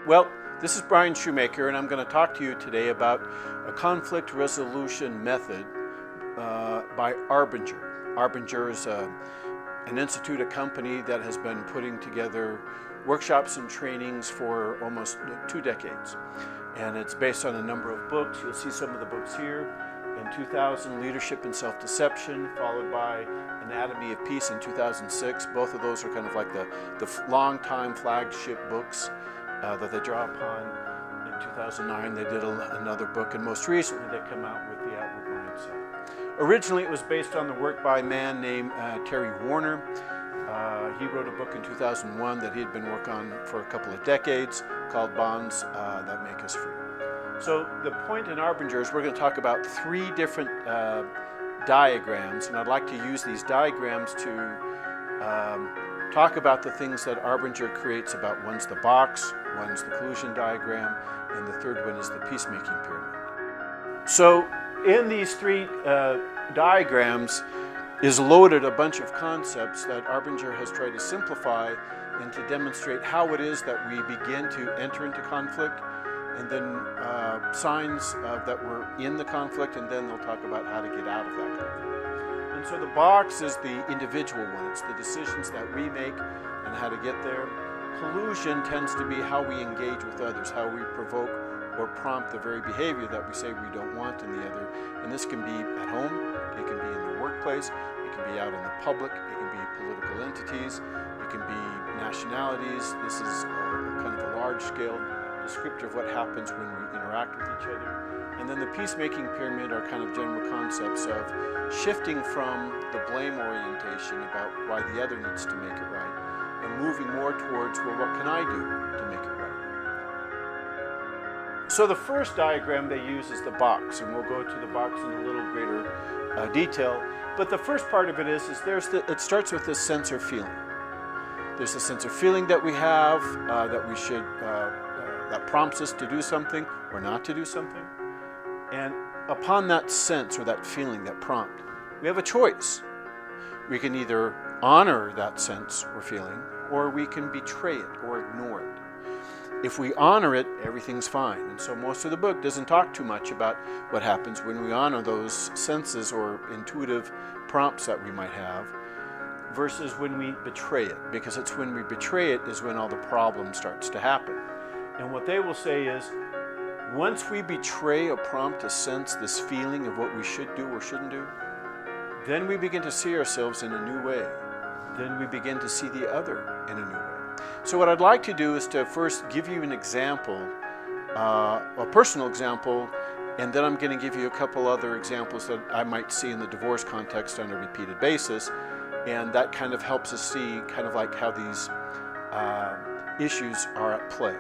Well, this is Brian Shoemaker, and I'm going to talk to you today about a conflict resolution method by Arbinger. Arbinger is an institute, a company that has been putting together workshops and trainings for almost 2 decades. And it's based on a number of books. You'll see some of the books here. In 2000, Leadership and Self-Deception, followed by Anatomy of Peace in 2006. Both of those are kind of like the long-time flagship books that they draw upon. In 2009, they did another book, and most recently they come out with The Outward Mindset. Originally, it was based on the work by a man named Terry Warner. He wrote a book in 2001 that he had been working on for a couple of decades called Bonds That Make Us Free. So the point in Arbinger is we're going to talk about 3 different diagrams, and I'd like to use these diagrams to talk about the things that Arbinger creates about. One's the box, one's the collusion diagram, and the third one is the peacemaking pyramid. So in these 3 diagrams is loaded a bunch of concepts that Arbinger has tried to simplify and to demonstrate how it is that we begin to enter into conflict, and then signs that we're in the conflict, and then they'll talk about how to get out of that conflict. And so the box is the individual one. It's the decisions that we make and how to get there. Collusion tends to be how we engage with others, how we provoke or prompt the very behavior that we say we don't want in the other. And this can be at home, it can be in the workplace, it can be out in the public, it can be political entities, it can be nationalities. This is kind of a large-scale descriptor of what happens when we interact with each other. And then the peacemaking pyramid are kind of general concepts of shifting from the blame orientation about why the other needs to make it right and moving more towards, well, what can I do to make it right? So the first diagram they use is the box, and we'll go to the box in a little greater detail. But the first part of it is it starts with this sense or feeling. There's a sense of feeling that we have that we should that prompts us to do something or not to do something. And upon that sense or that feeling, that prompt, we have a choice. We can either honor that sense or feeling, or we can betray it or ignore it. If we honor it, everything's fine. And so most of the book doesn't talk too much about what happens when we honor those senses or intuitive prompts that we might have, versus when we betray it, because it's when we betray it is when all the problem starts to happen. And what they will say is, once we betray a prompt, a sense, this feeling of what we should do or shouldn't do, then we begin to see ourselves in a new way. Then we begin to see the other in a new way. So what I'd like to do is to first give you an example, a personal example, and then I'm going to give you a couple other examples that I might see in the divorce context on a repeated basis. And that kind of helps us see kind of like how these issues are at play.